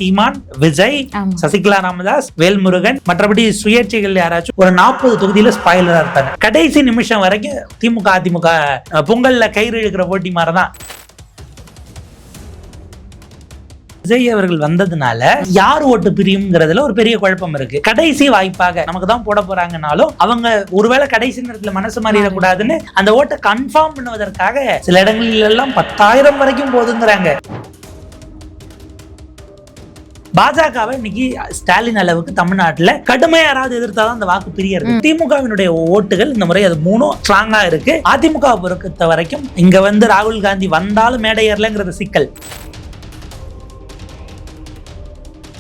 சீமான், விஜய், சசிகலா ராமதாஸ், வேல்முருகன், மற்றபடி சுயேட்சைகள் யாராச்சும் ஒரு 40 தொகுதியில ஸ்பாயிலரா இருப்பாங்க. கடைசி நிமிஷம் வரைக்கும் திமுக அதிமுக பொங்கல்ல கயிறு இழுக்கிற போட்டி மாதிரிதான். விஜய் அவர்கள் வந்ததுனால யார் ஓட்டு பிரியும்ங்கிறதுல ஒரு பெரிய குழப்பம் இருக்கு. கடைசி வாய்ப்பாக நமக்கு தான் போட போறாங்கனாலும் அவங்க ஒருவேளை கடைசி நேரத்துல மனசு மாறிடக்கூடாதுன்னு அந்த ஓட்டை கன்ஃபார்ம் பண்ணுவதற்காக சில இடங்களில் எல்லாம் 10,000 வரைக்கும் போதுங்கிறாங்க. பாஜகவை இன்னைக்கு ஸ்டாலின் அளவுக்கு தமிழ்நாட்டுல கடுமையா யாராவது எதிர்த்தாதான் அந்த வாக்கு பிரியறது. திமுகவினுடைய ஓட்டுகள் இந்த முறை அது 3 ஸ்ட்ராங்கா இருக்கு. அதிமுக பொறுத்த வரைக்கும் இங்க வந்து ராகுல் காந்தி வந்தாலும் மேடை ஏறலங்கிறது சிக்கல்.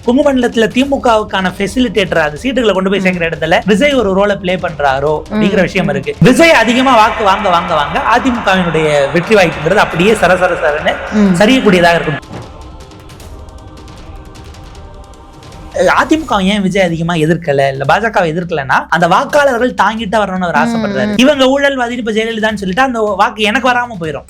கும்பமண்டலத்துல திமுகவுக்கான ஃபெசிலிட்டேட்டர் அது சீட்டுகளை கொண்டு போய் சேர்க்கிற இடத்துல விஜய் ஒரு ரோலை பிளே பண்றாரோ அப்படிங்கிற விஷயம் இருக்கு. விஜய் அதிகமா வாக்கு வாங்க அதிமுகவினுடைய வெற்றி வாய்ப்புங்கிறது அப்படியே சரசரன்னு சரியக்கூடியதாக இருக்கும். அதிமுக ஏன் விஜய் அதிகமா எதிர்க்கல இல்ல பாஜக எதிர்க்கலன்னா அந்த வாக்காளர்கள் தாங்கிட்டு வரணும்னு அவர் ஆசைப்படுறாரு. இவங்க ஊழல்வாதி இப்ப ஜெயலலிதான்னு சொல்லிட்டு அந்த வாக்கு எனக்கு வராம போயிடும்.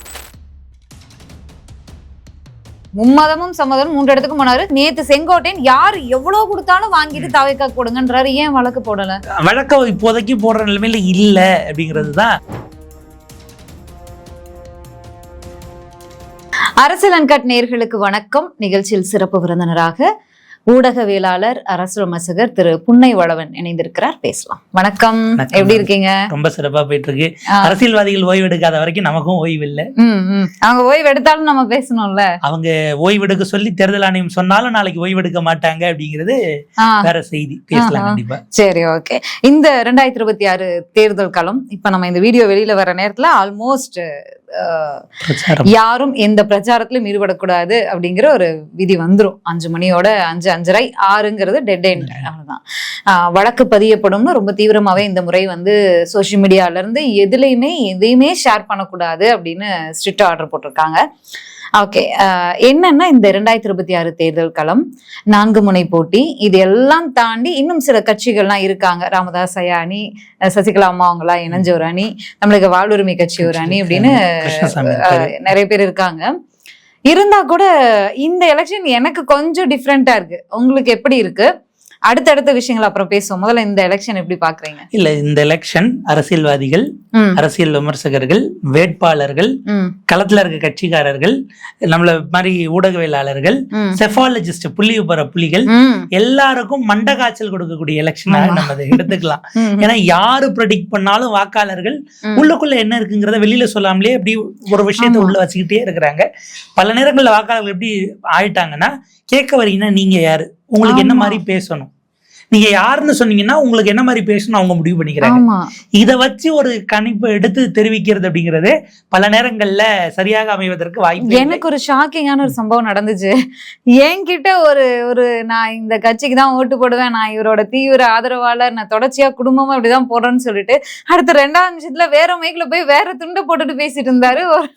மும்மதமும் சம்மதமும் 3 இடத்துக்கு போனாரு. நேத்து செங்கோட்டையன் யார் எவ்வளவு கொடுத்தாலும் வாங்கிட்டு தாவேக்கா கொடுங்கன்றாரு. ஏன் வழக்கு போடல? வழக்க இப்போதைக்கு போடுற நிலைமையில இல்ல அப்படிங்கிறதுதான். அரசியல் அன்கட் நேயர்களுக்கு வணக்கம். நிகழ்ச்சியில் சிறப்பு விருந்தினராக ஊடகவியலாளர், அரசு விமர்சகர் திரு புன்னை வளவன் இணைந்திருக்கிறார். பேசலாம். வணக்கம், எப்படி இருக்கீங்க? ரொம்ப சிறப்பா போயிட்டு இருக்கு. அரசியல்வாதிகள் ஓய்வு எடுக்காத வரைக்கும் நமக்கும் ஓய்வு இல்ல. அவங்க ஓய்வு எடுத்தாலும் நம்ம பேசணும்ல. அவங்க ஓய்வு எடுக்க சொல்லி தேர்தல் ஆணையம் சொன்னாலும் நாளைக்கு ஓய்வு எடுக்க மாட்டாங்க அப்படிங்கிறது வேற செய்தி. பேசலாம் கண்டிப்பா. சரி, ஓகே. இந்த 2026 தேர்தல் காலம் இப்ப நம்ம இந்த வீடியோ வெளியில வர நேரத்துல ஆல்மோஸ்ட் யாரும் எந்த பிரச்சாரத்திலும் ஈடுபடக்கூடாது அப்படிங்கிற ஒரு விதி வந்துரும். 5 மணியோட 5:30 6ங்கிறது டெட் எண்ட். அவ்வளவுதான். வழக்கு பதியப்படும்னு ரொம்ப தீவிரமாவே இந்த முறை வந்து சோசியல் மீடியால இருந்து எதையுமே ஷேர் பண்ணக்கூடாது அப்படின்னு ஸ்ட்ரிக்ட் ஆர்டர் போட்டிருக்காங்க. ஓகே, என்னன்னா இந்த 2026 தேர்தல் களம் 4 முனை போட்டி. இது எல்லாம் தாண்டி இன்னும் சில கட்சிகள்லாம் இருக்காங்க. ராமதாஸ் ஐயா அணி, சசிகலா அம்மா அவங்களாம் இணைஞ்ச ஒரு அணி, நம்மளுக்கு வாழ்வுரிமை கட்சி ஒரு அணி அப்படின்னு நிறைய பேர் இருக்காங்க. இருந்தா கூட இந்த எலெக்ஷன் எனக்கு கொஞ்சம் டிஃப்ரெண்டா இருக்கு. உங்களுக்கு எப்படி இருக்கு? அடுத்தடுத்த விஷயங்கள் அப்புறம் பேசுவோம். முதல்ல இந்த எலெக்ஷன் எப்படி பாக்குறீங்க? இல்ல, இந்த எலெக்ஷன் அரசியல்வாதிகள், அரசியல் விமர்சகர்கள், வேட்பாளர்கள், களத்துல இருக்க கட்சிக்காரர்கள், நம்மள மாதிரி ஊடகவியலாளர்கள், செஃபாலஜிஸ்ட் புள்ளி விபர புலிகள் எல்லாருக்கும் மண்ட காய்ச்சல் கொடுக்கக்கூடிய எலெக்ஷனாக நம்ம அதை எடுத்துக்கலாம். ஏன்னா யாரு ப்ரெடிக்ட் பண்ணாலும் வாக்காளர்கள் உள்ளுக்குள்ள என்ன இருக்குங்கிறத வெளியில சொல்லாமலே அப்படி ஒரு விஷயத்த உள்ள வச்சுக்கிட்டே இருக்கிறாங்க. பல நேரங்கள்ல வாக்காளர்கள் எப்படி ஆயிட்டாங்கன்னா, கேட்க வரீங்கன்னா நீங்க யாரு, உங்களுக்கு என்ன மாதிரி பேசணும், நீங்க யாருன்னு சொன்னீங்கன்னா உங்களுக்கு என்ன மாதிரி பேசணும் அவங்க முடிவு பண்ணிக்கிறாங்க. இதை வச்சு ஒரு கணிப்பு எடுத்து தெரிவிக்கிறது அப்படிங்கிறது பல நேரங்கள்ல சரியாக அமைவதற்கு வாய்ப்பு. எனக்கு ஒரு ஷாக்கிங்கான ஒரு சம்பவம் நடந்துச்சு. என்கிட்ட ஒரு நான் இந்த கட்சிக்கு தான் ஓட்டு போடுவேன், நான் இவரோட தீவிர ஆதரவாளர், நான் தொடர்ச்சியா குடும்பமா இப்படிதான் போடுறேன்னு சொல்லிட்டு அடுத்த 2ஆவது நிமிஷத்துல வேற மைக்ல போய் வேற துண்டை போட்டுட்டு பேசிட்டு இருந்தாரு. ஒரு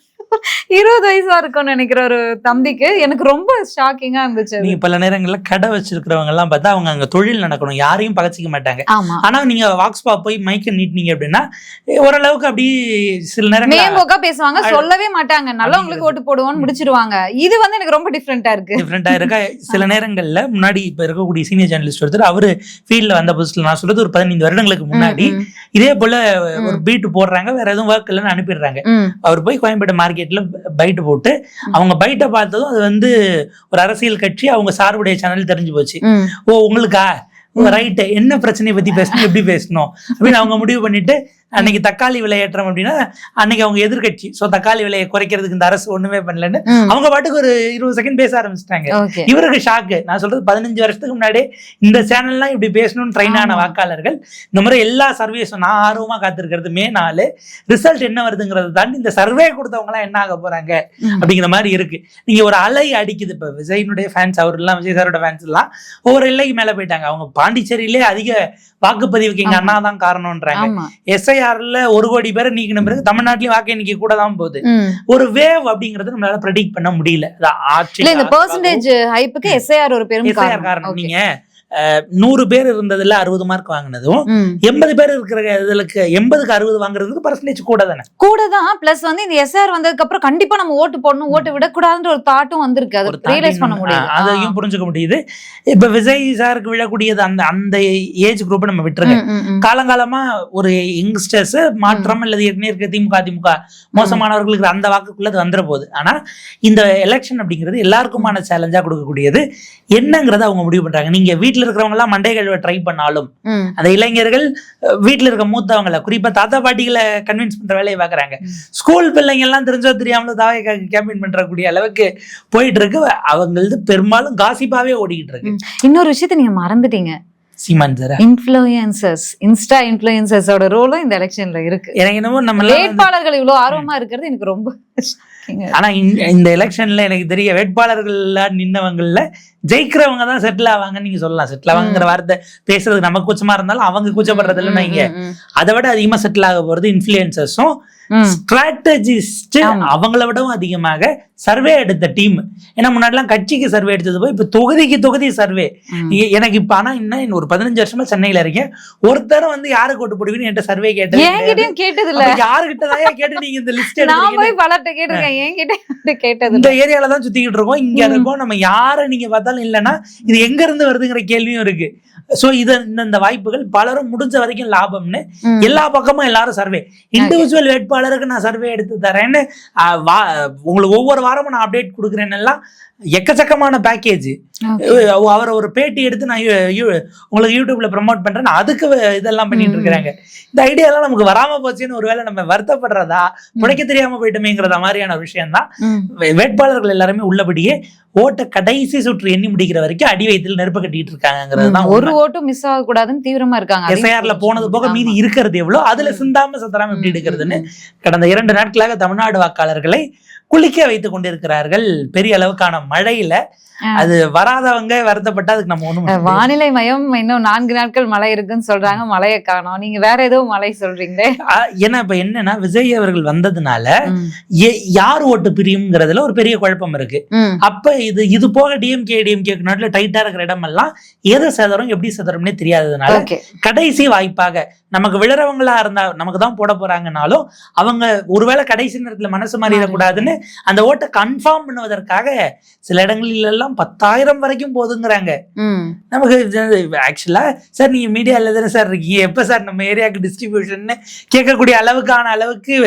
20 வயசா இருக்கும்னு நினைக்கிற ஒரு தம்பிக்கு. எனக்கு ரொம்ப ஷாக்கிங்கா இருந்துச்சு. நீங்க பல நேரங்கள்ல கடை வச்சிருக்கிறவங்க எல்லாம் பார்த்தா அவங்க அங்க தொழில் நடக்கணும், யாரையும் பகச்சிக்க மாட்டாங்க. ஆனா நீங்க வாக்ஸ்பா போய் மைக்க நீட்டினீங்க அப்படின்னா ஓரளவுக்கு அப்படி சில நேரம் மேம்போக்கா பேசுவாங்க, சொல்லவே மாட்டாங்க, நல்லா உங்களுக்கு ஓட்டு போடுவோம்னு முடிச்சிருவாங்க. இது வந்து எனக்கு ரொம்ப டிஃப்ரெண்டா இருக்கா. சில நேரங்கள்ல முன்னாடி இப்ப இருக்கக்கூடிய சீனியர் ஜேர்னலிஸ்ட் ஒருத்தர், அவரு ஃபீல்ட்ல வந்த புதுசுல, நான் சொல்றது ஒரு 15 வருடங்களுக்கு முன்னாடி, இதே போல ஒரு பீட் போடுறாங்க, வேற எதுவும் ஒர்க் இல்லைன்னு அனுப்பிடுறாங்க. அவர் போய் கோயம்பேடு மார்க்கெட்ல பைட் போட்டு அவங்க பைட்டை பார்த்ததும் அது வந்து ஒரு அரசியல் கட்சி, அவங்க சார்புடைய சேனல் தெரிஞ்சு போச்சு. ஓ உங்களுக்கா ரைட்டு, என்ன பிரச்சனையை பத்தி பேசணும், எப்படி பேசணும் அப்படின்னு அவங்க முடிவு பண்ணிட்டு அன்னைக்கு தக்காளி விலையேற்றம் அப்படின்னா அன்னைக்கு அவங்க எதிர்கட்சி, சோ தக்காளி விலையை குறைக்கிறதுக்கு இந்த அரசு ஒண்ணுமே பண்ணலன்னு அவங்க பாட்டுக்கு ஒரு 20 செகண்ட் பேச ஆரம்பிச்சிட்டாங்க. இவருக்கு ஷாக்கு. நான் சொல்றது 15 வருஷத்துக்கு முன்னாடி இந்த சேனல்லாம் இப்படி பேசணும்னு ட்ரெயின் ஆன வாக்காளர்கள் இந்த மாதிரி எல்லா சர்வேஸும் நான் ஆர்வமா காத்திருக்கிறது மே 4 ரிசல்ட் என்ன வருதுங்கிறத தாண்டி இந்த சர்வே கொடுத்தவங்க எல்லாம் என்ன ஆக போறாங்க அப்படிங்கிற மாதிரி இருக்கு. நீங்க ஒரு அலை அடிக்குது. இப்ப விஜயனுடைய ஃபேன்ஸ், அவர் எல்லாம் விஜய் சாரோட ஃபேன்ஸ் எல்லாம் ஒவ்வொரு எல்லைக்கு மேல போயிட்டாங்க. அவங்க பாண்டிச்சேரியிலே அதிக வாக்குப்பதிவுக்கு எங்க அண்ணா தான் காரணம்ன்றாங்க. எஸ்ஐஆர்ல 1 கோடி பேரை நீக்கின பிறகு தமிழ்நாட்டிலயும் வாக்கு எண்ணிக்கை கூட தான் போகுது. ஒரு வேவ் அப்படிங்கறது நம்மளால ப்ரெடிக்ட் பண்ண முடியல. இந்த பெர்சன்டேஜ் ஹைப்புக்கு எஸ்ஐஆர் ஒரு பெரும் காரணம். நீங்க 100 பேர் இருந்ததுல 60 மார்க் வாங்கினதும் 80 பேர் இருக்கிற இதுக்கு 80க்கு 60 வாங்குறதுக்கு பர்சன்டேஜ் கூட தானே கூடதான். பிளஸ் வந்து இந்த எஸ்ஆர் வந்ததுக்கு அப்புறம் கண்டிப்பா நம்ம ஓட்டு போடணும், ஓட்டு விடக்கூடாதுன்ற ஒரு தாட்டும் வந்திருக்கு. அதை ரியலைஸ் பண்ண முடியும், அதையும் புரிஞ்சுக்க முடியுது. இப்ப விஜய் சாருக்கு விழக்கூடியது அந்த ஏஜ் குரூப் நம்ம விட்டுருங்க. காலங்காலமா ஒரு யங்ஸ்டர்ஸ் மாற்றம் அல்லது ஏற்கனவே இருக்க திமுக மோசமானவர்களுக்கு அந்த வாக்குக்குள்ளது வந்துட போகுது. ஆனா இந்த எலெக்ஷன் அப்படிங்கிறது எல்லாருக்குமான சேலஞ்சா கொடுக்கக்கூடியது. என்னங்கிறத அவங்க முடிவு பண்றாங்க. நீங்க வீட்டுல இருக்கிறவங்க எல்லாம் மண்டை கழுவ ட்ரை பண்ணாலும் அந்த இளைஞர்கள் வீட்டுல இருக்க மூத்தவங்களை, குறிப்பா தாத்தா பாட்டிகளை கன்வின்ஸ் பண்ற வேலையை பாக்குறாங்க. ஸ்கூல் பிள்ளைங்க எல்லாம் தெரிஞ்சோ தெரியாமலோ தாவை கேம்பெயின் பண்றக்கூடிய அளவுக்கு போயிட்டு இருக்கு. அவங்களது பெரும்பாலும் காசிப்பாவே ஓடிக்கிட்டு இருக்கு. இன்னொரு விஷயத்த நீங்க மறந்துட்டீங்க, சீமான் சார் இன்ஃப்ளூயன்சர்ஸ், இன்ஸ்டா இன்ஃப்ளூயன்சர்ஸோட ரோலும் இந்த எலெக்ஷன்ல இருக்கு. எனக்கு என்னமோ நம்ம வேட்பாளர்கள் இவ்வளவு ஆர்வமா இருக்கிறது எனக்கு ரொம்ப. ஆனா இந்த எலெக்ஷன்ல எனக்கு தெரிய வேட்பாளர்கள்ல நின்னவங்கள்ல ஜெயிக்கிறவங்க தான் செட்டில் ஆவாங்கன்னு நீங்க சொல்லலாம். செட்டில் ஆவாங்கிற வார்த்தை பேசுறது நமக்கு கூச்சமா இருந்தாலும் அவங்க கூச்சப்படுறது இல்லைன்னு நீங்க. அதை விட அதிகமா செட்டில் ஆக போறது இன்ஃப்ளூயன்சர்ஸும் ஸ்ட்ராட்டஜிஸ்ட். அவங்கள விடவும் அதிகமாக சர்வே எடுத்த டீம். ஏன்னா முன்னாடிலாம் கட்சிக்கு சர்வே எடுத்தது போய் இப்ப தொகுதி சர்வே. எனக்கு இப்ப ஆனா இன்னும் ஒரு 15 வருஷமா சென்னையில இருக்கேன். ஒருத்தரும் வந்து யாருக்கு ஓட்டு போடுவீங்கன்னு என்கிட்ட சர்வே கேட்டது இல்ல. யாருகிட்டதான் கேட்டு நீங்க இந்த லிஸ்ட் இந்த ஏரியால தான் சுத்திக்கிட்டு இருக்கோம், இங்க இருக்கோம். நம்ம யாரை நீங்க பார்த்தாலும் இல்லைன்னா இது எங்க இருந்து வருதுங்கிற கேள்வியும் இருக்கு. சோ இந்த வாய்ப்புகள் பலரும் முடிஞ்ச வரைக்கும் லாபம்னு எல்லா பக்கமும் எல்லாரும் சர்வே. இண்டிவிஜுவல் வேட்பாளருக்கு நான் சர்வே எடுத்து தரேன்னு உங்களுக்கு ஒவ்வொரு வாரமும் நான் அப்டேட் கொடுக்குறேன்னு எல்லாம் எக்கச்சக்கமான பேக்கேஜ். அவரை ஒரு பேட்டி எடுத்து நான் உங்களுக்கு யூடியூப்ல ப்ரமோட் பண்றேன், அதுக்கு இதெல்லாம் பண்ணிட்டு இருக்கிறாங்க. இந்த ஐடியா எல்லாம் நமக்கு வராம போச்சுன்னு ஒருவேளை நம்ம வருத்தப்படுறதா, புடைக்க தெரியாம போயிட்டோமேங்கிறத மாதிரியான விஷயம் தான். வேட்பாளர்கள் எல்லாருமே உள்ளபடியே ஓட்டை கடைசி சுற்று எண்ணி முடிக்கிற வரைக்கும் அடி வயிற்றில் நெருப்பு கட்டிட்டு இருக்காங்கிறது தான். ஒரு ஓட்டும் மிஸ் ஆக கூடாதுன்னு தீவிரமா இருக்காங்க. எஸ்ஐஆர்ல போனது போக மீதி இருக்கிறது எவ்வளவு, அதுல சிந்தாம சத்தராம எப்படி எடுக்கிறதுன்னு கடந்த 2 நாட்களாக தமிழ்நாடு வாக்காளர்களை குளிக்க வைத்துக் கொண்டிருக்கிறார்கள். பெரிய அளவுக்கான மழையில அது வராதவங்க வருத்தப்பட்டா அதுக்கு நம்ம ஒண்ணும். வானிலை மையம் இன்னும் 4 நாட்கள் மழை இருக்குன்னு சொல்றாங்க, மழையை காணோம். நீங்க வேற ஏதோ மழை சொல்றீங்களே. ஏன்னா இப்ப என்னன்னா விஜய் அவர்கள் வந்ததுனால யார் ஓட்டு பிரியும்ங்கிறதுல ஒரு பெரிய குழப்பம் இருக்கு. அப்ப இது போக டிஎம்கே நாட்டுல டைட்டா இருக்கிற இடம் எல்லாம் எது சதரும் எப்படி சதரும்னே தெரியாததுனால கடைசி வாய்ப்பாக நமக்கு விழறவங்களா இருந்தா நமக்கு தான் போட போறாங்கனாலும் அவங்க ஒருவேளை கடைசி நேரத்துல மனசு மாறிடக்கூடாதுன்னு அந்த ஓட்டை கன்ஃபார்ம் பண்ணுவதற்காக சில இடங்களில் எல்லாம் 10,000 வரைக்கும் போதுங்கிறாங்க. நமக்கு ஆக்சுவலா சார் நீங்க மீடியால தானே சார் இருக்கீங்க, எப்ப சார் நம்ம ஏரியாவுக்கு டிஸ்ட்ரிபியூஷன் கேட்கக்கூடிய அளவுக்கு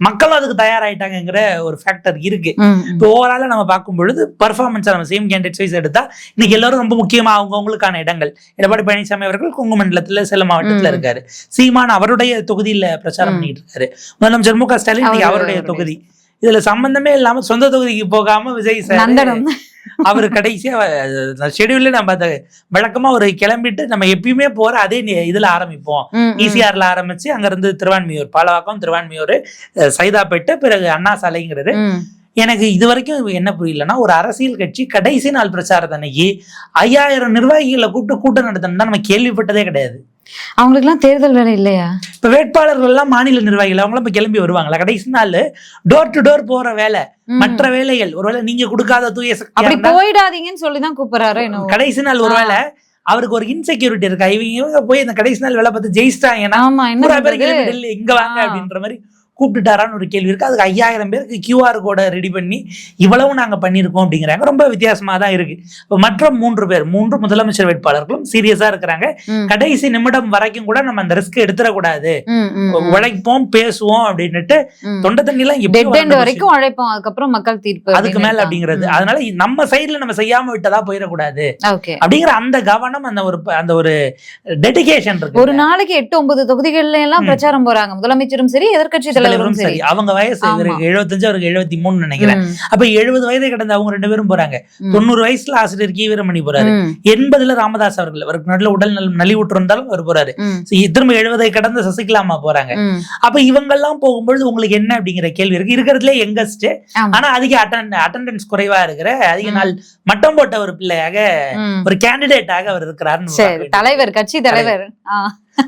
மக்களும் அதுக்கு தயாராயிட்டாங்கிற ஒரு ஃபேக்டர் இருக்கு. இப்போ ஓவரால நம்ம பார்க்கும் பொழுது பர்ஃபார்மன்ஸ் நம்ம சேம் கேண்டிடேட் வைஸ் எடுத்தா இன்னைக்கு எல்லாரும் ரொம்ப முக்கியமா அவங்களுக்கான இடங்கள். எடப்பாடி பழனிசாமி அவர்கள் கொங்கு மண்டலத்துல சேலம் மாவட்டத்துல இருக்காரு. சீமான் அவருடைய தொகுதியில பிரச்சாரம் பண்ணிட்டு இருக்காரு. முதலமைச்சர் மு க ஸ்டாலின் அவருடைய தொகுதி. இதுல சம்பந்தமே இல்லாம சொந்த தொகுதிக்கு போகாம விஜய் சார் அவரு கடைசியா ஷெடியூல்ல நம்ம வழக்கமா ஒரு கிளம்பிட்டு நம்ம எப்பயுமே போற அதே இதுல ஆரம்பிப்போம். ஈசிஆர்ல ஆரம்பிச்சு அங்க இருந்து திருவான்மியூர், பாலவாக்கம், திருவான்மியூர், சைதாப்பேட்டு, பிறகு அண்ணா சாலைங்கிறது. எனக்கு இது வரைக்கும் என்ன புரியலன்னா, ஒரு அரசியல் கட்சி கடைசி நாள் பிரச்சாரத்தை அன்னைக்கு 5000 நிர்வாகிகளை கூட்டம் நடத்தணும் நம்ம கேள்விப்பட்டதே கிடையாது. அவங்களுக்கு எல்லாம் தேர்தல் வேலை இல்லையா? இப்ப வேட்பாளர்கள் எல்லாம் மாநில நிர்வாகிகள் அவங்களாம் இப்ப கிளம்பி வருவாங்களா? கடைசி நாள் டோர் டு டோர் போற வேலை, மற்ற வேலைகள். ஒருவேளை நீங்க கொடுக்காத தூய அப்படி போயிடாதீங்கன்னு சொல்லிதான் கூப்பிடுறாரு. கடைசி நாள் ஒருவேளை அவருக்கு ஒரு இன்செக்யூரிட்டி இருக்கா, இவங்க போய் இந்த கடைசி நாள் வேலை பார்த்து ஜெயிச்சிட்டாங்கன்னா இங்க வாங்க அப்படின்ற மாதிரி கூப்பிட்டுட்டாரான்னு ஒரு கேள்வி இருக்கு. அதுக்கு 5000 பேருக்கு QR கோட ரெடி பண்ணி இவ்வளவு நாங்க பண்ணிருக்கோம் அப்படிங்கிறாங்க. ரொம்ப வித்தியாசமா தான் இருக்கு. இப்போ மற்ற 3 பேர், 3 முதலமைச்சர் வேட்பாளர்களும் சீரியஸா இருக்கிறாங்க. கடைசி நிமிடம் வரைக்கும் கூட நம்ம அந்த ரிஸ்க் எடுத்துடக்கூடாது, உழைப்போம் பேசுவோம் அப்படின்னுட்டு தொண்டை தண்ணி எல்லாம் வரைக்கும் உழைப்போம், அதுக்கப்புறம் மக்கள் தீர்ப்பு அதுக்கு மேல அப்படிங்கிறது. அதனால நம்ம சைட்ல நம்ம செய்யாம விட்டதா போயிடக்கூடாது அப்படிங்கிற அந்த கவனம், அந்த ஒரு டெடிகேஷன் இருக்கு. ஒரு நாளைக்கு 8-9 தொகுதிகள்ல எல்லாம் பிரச்சாரம் போறாங்க. முதலமைச்சரும் சரி, எதிர்க்கட்சி தலைவரும் சரி. அவங்க வயசு இவருக்கு 75, அவருக்கு 73 நினைக்கிறேன். அப்ப 70 வயதை கடந்த அவங்க 2 பேரும் போறாங்க. 90 வயசுல ஆசிரியர் கி வீரமணி போறாரு. 80ல ராமதாஸ் அவர்கள், அவருக்கு நல்ல உடல் நலிவுற்று இருந்தாலும் அவர் போறாரு. திரும்ப 70 கடந்த சசிகலாமா போறாங்க. அப்ப இவங்க எல்லாம் போகும்பொழுது உங்களுக்கு என்ன அப்படிங்கிற கேள்வி இருக்கு. இருக்கிறதுல யங்கஸ்ட், ஆனா அதிக அட்டெண்டன்ஸ் குறைவா இருக்கிற, அதிக நாள் மட்டம் போட்ட ஒரு பிள்ளையாக, ஒரு கேண்டிடேட்டாக அவர் இருக்கிறார். தலைவர், கட்சி தலைவர்.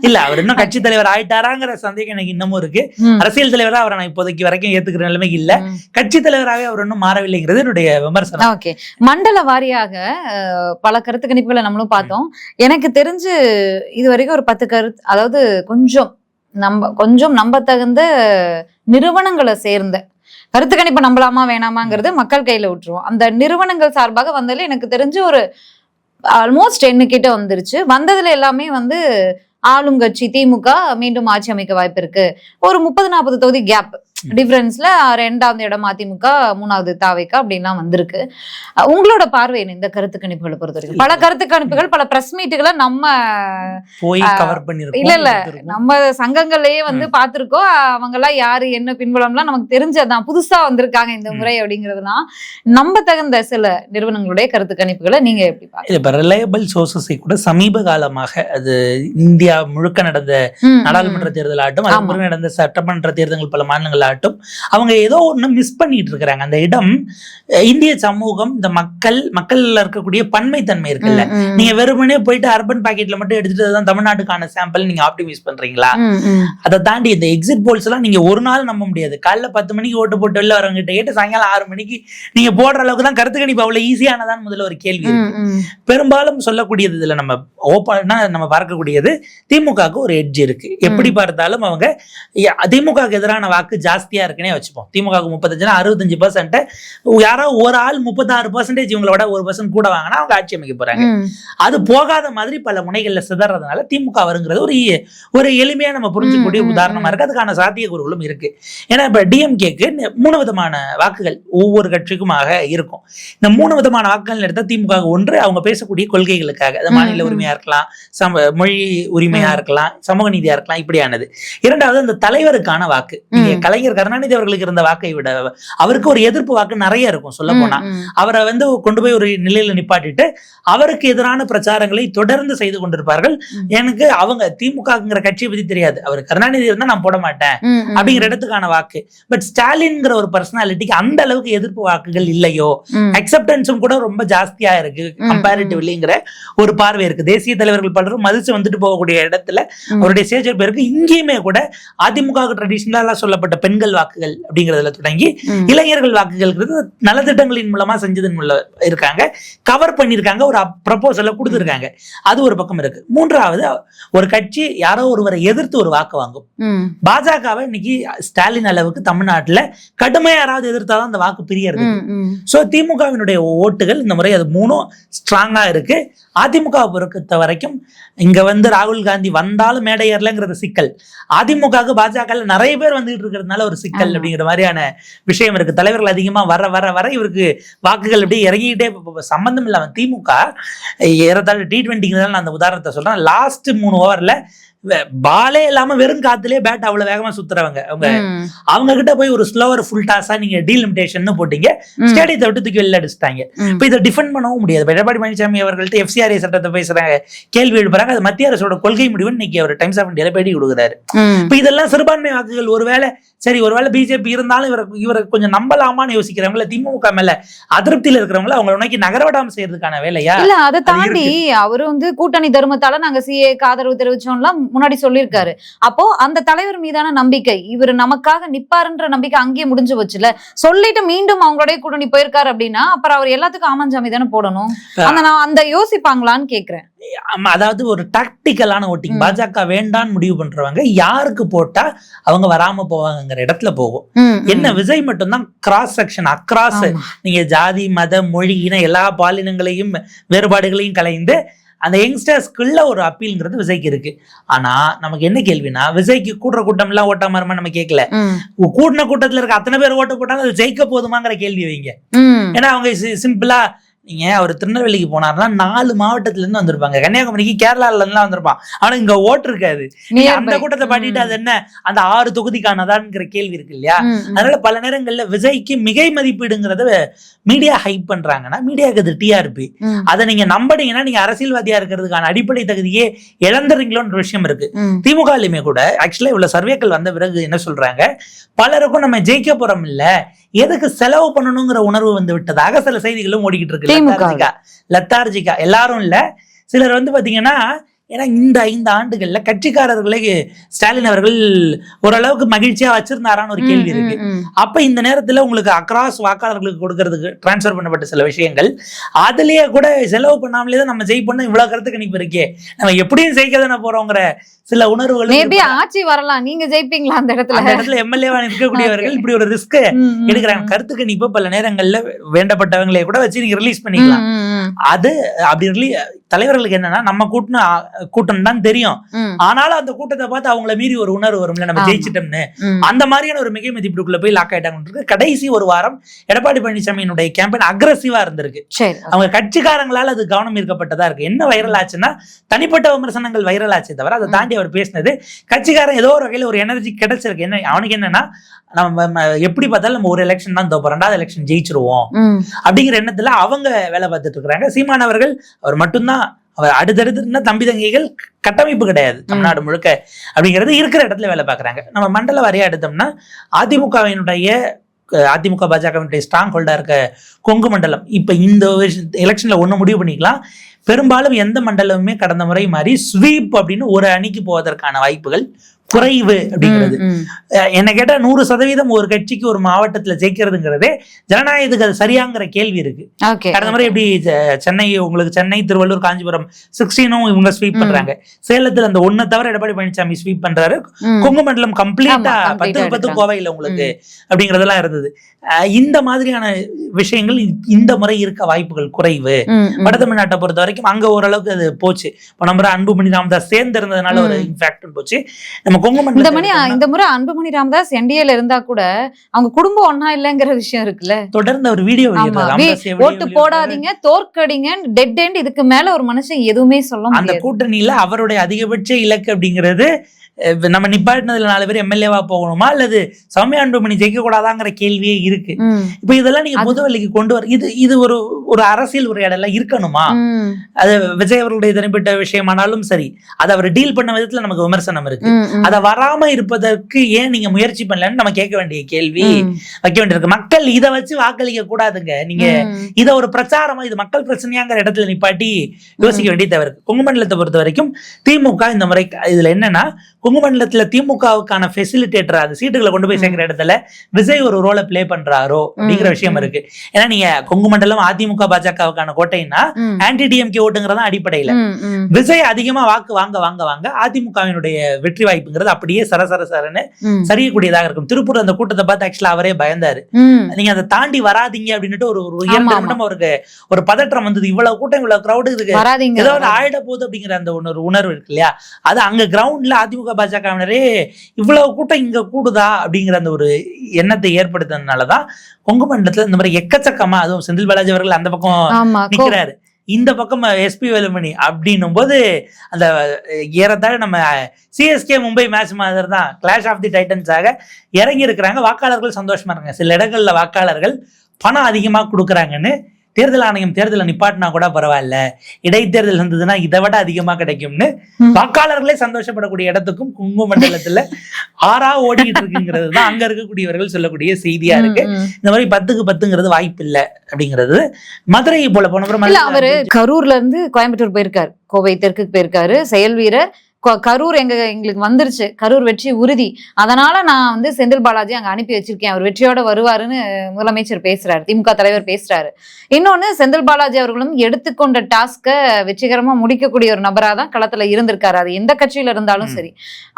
இல்ல அவர் இன்னும் கட்சி தலைவர் ஆயிட்டாராங்கிற சந்தேகம் எனக்கு இன்னமும் இருக்கு. அரசியல் தலைவரா அவரை நான் இப்போதைக்கு வரைக்கும் ஏத்துக்கிற நிலைமைக்கு இல்ல. கட்சி தலைவராகவே அவர் இன்னும் மாறவில்லைங்கிறது என்னுடைய விமர்சனம். ஓகே, மண்டல வாரியாக பல கருத்து கணிப்புகளை நம்மளும் பார்த்தோம். எனக்கு தெரிஞ்சு இது வரைக்கும் ஒரு 10 கருத்து, அதாவது கொஞ்சம் நம்பத்தகுந்த நிறுவனங்களை சேர்ந்த கருத்து கணிப்பு நம்பலாமா வேணாமாங்கிறது மக்கள் கையில விட்டுருவோம். அந்த நிறுவனங்கள் சார்பாக வந்ததுல எனக்கு தெரிஞ்சு ஒரு ஆல்மோஸ்ட் 10 கிட்ட வந்துருச்சு. வந்ததுல எல்லாமே ஆளும் கட்சி திமுக மீண்டும் ஆட்சி அமைக்க வாய்ப்பு இருக்கு. ஒரு 30-40 தொகுதி கேப் டிஃபரன்ஸ்ல 2வது இடம் அதிமுக, 3வது தாவேக அப்படின்லாம் வந்திருக்கு. உங்களோட பார்வை இந்த கருத்து கணிப்புகளை பொறுத்த வரைக்கும்? பல கருத்து கணிப்புகள், பல பிரஸ் மீட்டுகளை நம்ம போய் கவர் பண்ணிருக்கோம். இல்ல நம்ம சங்கங்கள்லயே பாத்திருக்கோம். அவங்க எல்லாம் யாரு என்ன பின்புலம்லாம் நமக்கு தெரிஞ்சதான். புதுசா வந்திருக்காங்க இந்த முறை அப்படிங்கிறதுலாம் நம்ப தகுந்த சில நிறுவனங்களுடைய கருத்து கணிப்புகளை நீங்க எப்படி பாருங்க? இப்ப ரிலையபிள் சோர்சஸை கூட சமீப காலமாக அது இந்தியா முழுக்க நடந்த நாடாளுமன்ற தேர்தல் ஆகட்டும், அதுக்கு நடந்த சட்டமன்ற தேர்தல்கள் பல மாநிலங்கள் ஆகட்டும், அவங்க ஏதோ ஒண்ணு மிஸ் பண்ணிட்டு இருக்கிறாங்க. அந்த இடம் இந்திய சமூகம், இந்த மக்கள்ல இருக்கக்கூடிய பன்மைத்தன்மை இருக்குல்ல. நீங்க வெறுமனே போயிட்டு அர்பன் பாக்கெட்ல மட்டும் எடுத்துட்டு தமிழ்நாட்டுக்கான சாம்பிள் நீங்க ஆப்டிமைஸ் பண்றீங்களா? அதை தாண்டி இந்த எக்ஸிட் போல்ஸ் எல்லாம் நீங்க ஒரு நாள் நம்ப முடியாது. காலைல 10 மணிக்கு ஓட்டு போட்டு வெளில வரவங்க கேட்டு சாயங்காலம் 6 மணிக்கு நீங்க போடுற அளவுக்கு தான் கருத்து கணிப்பு அவ்வளவு ஈஸியானதான் முதல்ல ஒரு கேள்வி இருக்கு. பெரும்பாலும் சொல்லக்கூடியது இதுல நம்ம ஓப்பனா நம்ம பார்க்கக்கூடியது திமுகவுக்கு ஒரு எட்ஜ் இருக்கு. எப்படி பார்த்தாலும் அவங்க திமுகவுக்கு எதிரான வாக்கு ஜாஸ்தியா இருக்குன்னே வச்சுப்போம். திமுகவுக்கு 35, 65%. யாரோ ஒரு ஆள் 36% இவங்களோட 1% கூட வாங்கினா அவங்க ஆட்சி அமைக்க போறாங்க. அது போகாத மாதிரி பல முனைகள்ல சிதறதுனால திமுக வருங்கிறது ஒரு எளிமையா நம்ம புரிஞ்சுக்கூடிய உதாரணமா இருக்கு. அதுக்கான சாத்தியக்கூறுகளும் இருக்கு. ஏன்னா இப்ப டிஎம்கேக்கு 3 விதமான வாக்குகள் ஒவ்வொரு கட்சிக்குமாக இருக்கும். இந்த 3 விதமான வாக்குகள் எடுத்தா திமுக ஒன்று அவங்க பேசக்கூடிய கொள்கைகளுக்காக, அது மாநில உரிமையா இருக்கலாம், மொழி உரிமையா இருக்கலாம், சமூக நீதியா இருக்கலாம், இப்படியானது. 2வது அந்த தலைவருக்கான வாக்கு. நீங்க கலைஞர் கருணாநிதி அவர்களுக்கு இருந்த வாக்கை விட அவருக்கு ஒரு எதிர்ப்பு வாக்கு நிறைய இருக்கும். சொல்ல போனா அவரை கொண்டு போய் ஒரு நிலையில நிப்பாட்டிட்டு அவருக்கு எதிரான பிரச்சாரங்களை தொடர்ந்து செய்து கொண்டிருப்பார்கள். எனக்கு அவங்க திமுகங்கிற கட்சியை பத்தி தெரியாது, அவர் கருணாநிதி இருந்தா நான் போட மாட்டேன் அப்படிங்கிற இடத்துக்கான வாக்கு. பட் ஸ்டாலின்ங்கிற ஒரு பர்சனாலிட்டிக்கு அந்த அளவுக்கு எதிர்ப்பு வாக்குகள் இல்லையோ, அக்செப்டன்ஸும் கூட ரொம்ப ஜாஸ்தியா இருக்கு கம்பேரிட்டிவ்லிங்கிற ஒரு பார்வை இருக்கு. தேசிய தலைவர்கள் பலரும் மதிச்சு வந்துட்டு போகக்கூடிய இடத்துல அவருடைய சேஜர் பேருக்கு இங்கேயுமே கூட அதிமுக ட்ரெடிஷனலா சொல்லப்பட்ட பெண்கள் வாக்குகள் அப்படிங்கறதுல தொடங்கி இளைஞர்கள் வாக்குகள் நலத்திட்டங்களின் மூலமா செஞ்சதன் மூலம் இருக்காங்க, கவர் பண்ணிருக்காங்க, ஒரு ப்ரொபோசலை கொடுத்திருக்காங்க. அது ஒரு பக்கம் இருக்கு. 3வது ஒரு கட்சி யாரோ ஒருவரை எதிர்த்து ஒரு வாக்கு வாங்கும். பாஜகவை இன்னைக்கு ஸ்டாலின் அளவுக்கு தமிழ்நாட்டுல கடுமையா யாராவது எதிர்த்தாதான் அந்த வாக்கு பிரியறது. சோ திமுகவினுடைய ஓட்டுகள் இந்த முறை அது 3ம் ஸ்ட்ராங்கா இருக்கு. அதிமுக பொறுத்த வரைக்கும் இங்க ராகுல் காந்தி வந்தாலும் மேடை ஏறலங்கிறது சிக்கல். அதிமுக பாஜக நிறைய பேர் வந்துட்டு இருக்கிறதுனால ஒரு சிக்கல் அப்படிங்கிற மாதிரியான விஷயம் இருக்கு. தலைவர்கள் அதிகமா வர வர வர இவருக்கு வாக்குகள் அப்படியே இறங்கிட்டே சம்பந்தம் இல்லாம திமுக ஏறத்தாழ T20 நான் அந்த உதாரணத்தை சொல்றேன். லாஸ்ட் 3 ஓவர்ல பாலே இல்லாம வெறும் காத்துலயே பேட் அவ்வளவு வேகமா சுத்துறவங்க அவங்க கிட்ட போய் ஒரு ஸ்லோவர் ஃபுல் டாஸா நீங்க டீலிமிட்டேஷன் போட்டீங்க, ஸ்டேடியத்தை விட்டு தூக்கி வெளில அடிச்சிட்டாங்க. இப்ப இதை டிஃபெண்ட் பண்ணவும் முடியாது. எடப்பாடி பழனிசாமி அவர்கள்ட்ட FCRA சட்டத்தை பேசுறாங்க, கேள்வி எழுப்புறாங்க. அது மத்திய அரசோட கொள்கை முடிவுன்னு இன்னைக்கு அவர் டைம்ஸ் ஆஃப் இந்தியால பேட்டி கொடுக்குறாரு. இப்ப இதெல்லாம் சிறுபான்மை வாக்குகள் ஒருவேளை பிஜேபி இருந்தாலும் இவரை கொஞ்சம் நம்பலாமான்னு யோசிக்கிறவங்கள, திமுக மேல அதிருப்தியில இருக்கிறவங்கள அவங்களை நோக்கி நகரவிடாம செய்யறதுக்கான வேலையா இல்ல? அதை தாண்டி அவரு கூட்டணி தர்மத்தால நாங்க சிஏக்கு ஆதரவு தெரிவிச்சோம்லாம் முன்னாடி சொல்லியிருக்காரு. அப்போ அந்த தலைவர் மீதான நம்பிக்கை, இவர் நமக்காக நிப்பாருன்ற நம்பிக்கை அங்கேயே முடிஞ்சு வச்சுல. சொல்லிட்டு மீண்டும் அவங்களுடைய கூட்டணி போயிருக்காரு அப்படின்னா அப்புறம் அவர் எல்லாத்துக்கும் ஆமஞ்சாமி தானே போடணும். அந்த யோசிப்பாங்களான்னு கேக்குறேன். அதாவது ஒரு டாக்டிக்கலான ஓட்டிங். பாஜக வேண்டான்னு முடிவு பண்றவங்க யாருக்கு போட்டா அவங்க வராம போவாங்கிற இடத்துல போகும். என்ன விஜய் மட்டும்தான் கிராஸ் செக்ஷன் அக்ராஸ், நீங்க ஜாதி மத மொழி இன எல்லா பாலினங்களையும் வேறுபாடுகளையும் கலைந்து அந்த யங்ஸ்டர்ஸ்க்குள்ள ஒரு அப்பீல்ங்கிறது விஜய்க்கு இருக்கு. ஆனா நமக்கு என்ன கேள்வினா, விஜய்க்கு கூடுற கூட்டம் எல்லாம் ஓட்டாம நம்ம கேட்கல, கூட்டின கூட்டத்துல இருக்க அத்தனை பேர் ஓட்டு போட்டாலும் அது ஜெயிக்க போதுமாங்கிற கேள்வி வைங்க. ஏன்னா அவங்க சிம்பிளா நீங்க அவர் திருநெல்வேலிக்கு போனார்னா 4 மாவட்டத்துல இருந்து வந்திருப்பாங்க, கன்னியாகுமரிக்கு கேரளால இருந்து வந்திருப்பான், ஆனா இங்க ஓட்டு இருக்காது. நீங்க அந்த கூட்டத்தை பாட்டிட்டு அது என்ன அந்த 6 தொகுதிக்கானதான்ங்கிற கேள்வி இருக்கு இல்லையா? அதனால பல நேரங்கள்ல விஜய்க்கு மிகை மதிப்பீடுங்கிறத மீடியா ஹைப் பண்றாங்கன்னா மீடியாவுக்கு அது டிஆர்பி. அதை நீங்க நம்பினீங்கன்னா நீங்க அரசியல்வாதியா இருக்கிறதுக்கான அடிப்படை தகுதியே இழந்துறீங்களோன்ற விஷயம் இருக்கு. திமுகலையுமே கூட ஆக்சுவலா இவ்வளவு சர்வேக்கள் வந்த பிறகு என்ன சொல்றாங்க, பலருக்கும் நம்ம ஜெயிக்க போறோம் இல்ல, எதுக்கு செலவு பண்ணணுங்கிற உணர்வு விட்டதாக சில செய்திகளும் ஓடிக்கிட்டு இருக்கு. லத்தார்ஜிக்கா எல்லாரும் இல்ல, சிலர் பாத்தீங்கன்னா ஏன்னா இந்த 5 ஆண்டுகள்ல கட்சிக்காரர்களை ஸ்டாலின் அவர்கள் ஓரளவுக்கு மகிழ்ச்சியா வச்சிருந்தாரான்னு ஒரு கேள்வி இருக்கு. அப்ப இந்த நேரத்துல உங்களுக்கு அக்ராஸ் வாக்காளர்களுக்கு கொடுக்கறதுக்கு டிரான்ஸ்பர் பண்ணப்பட்ட சில விஷயங்கள் அதுலயே கூட செலவு பண்ணாமலே தான் நம்ம ஜெயிப்போம்னா இவ்வளவு கருத்து கணிப்பு இருக்கே, நம்ம எப்படியும் ஜெயிக்க போறோங்கிற சில உணர்வுகள். மேபி ஆட்சி வரலாம், நீங்க ஜெயிப்பீங்களா அந்த இடத்துல எம்எல்ஏவா இருக்கக்கூடியவர்கள் இப்படி ஒரு ரிஸ்க் எடுக்கிறாங்க. கருத்து கணிப்பு பல நேரங்கள்ல வேண்டப்பட்டவங்களே கூட வச்சு நீங்க ரிலீஸ் பண்ணிக்கலாம். அது அப்படி தலைவர்களுக்கு என்னன்னா நம்ம கூட்டம் தான் தெரியும், ஆனாலும் அந்த கூட்டத்தை பார்த்து அவங்கள மீறி ஒரு உணர்வு வரும்ல, நம்ம ஜெயிச்சிட்டோம்னு. அந்த மாதிரியான ஒரு மிகை மதிப்பீடுக்குள்ள போய் லாக் ஆயிட்டாங்க. கடைசி ஒரு வாரம் எடப்பாடி பழனிசாமியினுடைய கேம்பெயின் அக்ரெசிவா இருந்திருக்கு. அவங்க கட்சிக்காரங்களால அது கவனம் ஈர்க்கப்பட்டதா இருக்கு. என்ன வைரல் ஆச்சுன்னா தனிப்பட்ட விமர்சனங்கள் வைரல் ஆச்சே தவிர அதை தாண்டி அவர் பேசினது கட்சிக்காரன் ஏதோ ஒரு வகையில ஒரு எனர்ஜி கிடைச்சிருக்கு. என்ன அவனுக்கு என்னன்னா நம்ம எப்படி பார்த்தாலும் நம்ம ஒரு எலெக்ஷன் தான் தோப்போம், 2வது எலெக்ஷன் ஜெயிச்சிருவோம் அப்படிங்கிற எண்ணத்துல அவங்க வேலை பார்த்துட்டு இருக்காங்க. சீமான் அவர்கள் அவர் மட்டும்தான், அவர் அடுத்தடுத்து தம்பி தங்கைகள் கட்டமைப்பு கிடையாது தமிழ்நாடு முழுக்க அப்படிங்கிறது இருக்கிற இடத்துல வேலை பார்க்குறாங்க. நம்ம மண்டல வாரியா எடுத்தோம்னா அதிமுக பாஜகவினுடைய ஸ்ட்ராங் ஹோல்டா இருக்க கொங்கு மண்டலம் இப்ப இந்த எலெக்ஷன்ல ஒண்ணு முடிவு பண்ணிக்கலாம். பெரும்பாலும் எந்த மண்டலமுமே கடந்த முறை மாதிரி ஸ்வீப் அப்படின்னு ஒரு அணிக்கு போவதற்கான வாய்ப்புகள் குறைவு அப்படிங்கிறது. என்ன கேட்டா 100% ஒரு கட்சிக்கு ஒரு மாவட்டத்துல ஜெயிக்கிறதுங்கிறதே ஜனநாயகத்துக்கு அது சரியாங்கிற கேள்வி இருக்கு. கடந்த முறை எப்படி சென்னை, திருவள்ளூர், காஞ்சிபுரம் 16 இவங்க ஸ்வீப் பண்றாங்க. சேலத்துல அந்த 1 தவிர எடப்பாடி பழனிசாமி ஸ்வீப் பண்றாரு. கொங்கு மண்டலம் கம்ப்ளீட்டா 10 கோவையில் உங்களுக்கு அப்படிங்கறதெல்லாம் இருந்தது. இந்த மாதிரியான விஷயங்கள் இந்த முறை இருக்க வாய்ப்புகள் குறைவு. வட தமிழ்நாட்டை பொறுத்த வரைக்கும் அங்க ஓரளவுக்கு அது போச்சு. நம்ம அன்புமணி ராமதாஸ் சேர்ந்து இருந்ததுனால ஒரு இன்ஃபேக்ட் போச்சு. இந்த முறை அன்புமணி ராமதாஸ் என்டிஏல இருந்தா கூட அவங்க குடும்பம் ஒன்னா இல்லங்கிற விஷயம் இருக்குல்ல. தொடர்ந்து ஒரு வீடியோ ஓட்டு போடாதீங்க, தோற்கடிங்க, டெட் எண்ட், இதுக்கு மேல ஒரு மனுஷன் எதுவுமே சொல்ல முடியாது. அந்த கூட்டணியில அவருடைய அதிகபட்ச இலக்கு அப்படிங்கிறது நம்ம நிப்பாட்டினதுல 4 பேர் எம்எல்ஏவா போகணுமா அல்லது சௌமியா அன்புமணி ஜெயிக்க கூடாதாங்கிற கேள்வியே இருக்கு. இப்ப இதெல்லாம் நீங்க பொதுவெளிக்கு கொண்டு வர இது ஒரு அரசியல் உரையாடல இருக்கணுமா? அது விஜய் அவர்களுடைய தனிப்பட்ட விஷயமானாலும் சரி, அதை அவர் டீல் பண்ண விதத்துல நமக்கு விமர்சனம் இருக்கு. அதை வராம இருப்பதற்கு ஏன் நீங்க முயற்சி பண்ணலன்னு நம்ம கேட்க வேண்டிய கேள்வி வைக்க வேண்டியிருக்கு. மக்கள் இதை வச்சு வாக்களிக்க கூடாதுங்க. நீங்க இதை ஒரு பிரச்சாரமா இது மக்கள் பிரச்சனையாங்கிற இடத்துல நிப்பாட்டி யோசிக்க வேண்டிய தவிர இருக்கு. கொங்கு மண்டலத்தை பொறுத்த வரைக்கும் திமுக இந்த முறை இதுல என்னன்னா கொங்கு மண்டலத்துல திமுகவுக்கான ஃபெசிலிட்டேட்டர் அது சீட்டுகளை கொண்டு போய் சேர்க்கிற இடத்துல விஜய் ஒரு ரோலை பிளே பண்றாரோ அப்படிங்கிற விஷயம் இருக்கு. ஏன்னா நீங்க கொங்கு மண்டலம் அதிமுக பாஜகவுக்கான கோட்டைன்னா ஆன்டி டிஎம்கே ஓட்டுங்கிறதா அடிப்படையில விஜய் அதிகமா வாக்கு வாங்க அதிமுகவினுடைய வெற்றி வாய்ப்புங்கிறது அப்படியே சரசரன்னு சரியக்கூடியதாக இருக்கும். திருப்பூர் அந்த கூட்டத்தை பார்த்து ஆக்சுவலா அவரே பயந்தாரு. நீங்க அதை தாண்டி வராதிங்க அப்படின்னுட்டு ஒரு 2 நிமிடம் அவருக்கு ஒரு பதற்றம் வந்தது. இவ்வளவு கூட்டம் இவ்வளவு கிரௌடு இருக்கு, ஏதோ ஒரு ஆயிட போகுது அப்படிங்கிற அந்த உணர்வு இருக்கு இல்லையா? அது அங்க கிரவுண்ட்ல அதிமுக பாஜகவினரே இவ்வளவு கூட்டம் இங்க கூடுதா அப்படிங்கிற அந்த ஒரு எண்ணத்தை ஏற்படுத்தினதுனாலதான் கொங்கு மண்டலத்துல இந்த மாதிரி எக்கச்சக்கமா, அதுவும் செந்தில் பாலாஜி அவர்கள் அந்த பக்கம் நிக்கிறாரு, இந்த பக்கம் எஸ்பி வேலுமணி அப்படின்னும் போது அந்த ஏறத்தாழ நம்ம சிஎஸ்கே மும்பை மேட்ச் மாதிரி தான் கிளாஷ் ஆஃப் தி டைட்டன்ஸாக இறங்கி இருக்கிறாங்க. வாக்காளர்கள் சந்தோஷமா இருக்காங்க. சில இடங்கள்ல வாக்காளர்கள் பணம் அதிகமா கொடுக்குறாங்கன்னு தேர்தல் ஆணையம் தேர்தலை நிப்பாட்டினா கூட பரவாயில்ல, இடைத்தேர்தல் இருந்ததுன்னா இதை விட அதிகமா கிடைக்கும்னு வாக்காளர்களே சந்தோஷப்படக்கூடிய இடத்துக்கும் கொங்கு மண்டலத்துல ஆறா ஓடிக்கிட்டு இருக்குங்கிறது தான் அங்க இருக்கக்கூடியவர்கள் சொல்லக்கூடிய செய்தியா இருக்கு. இந்த மாதிரி 10க்கு 10ங்கிறது வாய்ப்பு இல்லை அப்படிங்கிறது. மதுரை போல போன அவரு கரூர்ல இருந்து கோயம்புத்தூர் போயிருக்காரு, கோவை தெற்குக்கு போயிருக்காரு, செயல் வீரர். கரூர் எங்களுக்கு வந்துருச்சு, கரூர் வெற்றி உறுதி, அதனால நான் வந்து செந்தில் பாலாஜி அங்க அனுப்பி வச்சிருக்கேன், அவர் வெற்றியோட வருவாருன்னு முதலமைச்சர் பேசுறாரு, திமுக தலைவர் பேசுறாரு. இன்னொன்னு செந்தில் பாலாஜி அவர்களும் எடுத்துக்கொண்ட டாஸ்க வெற்றிகரமா முடிக்கக்கூடிய ஒரு நபரா தான் களத்துல இருந்திருக்காரு, அது எந்த கட்சியில இருந்தாலும் சரி.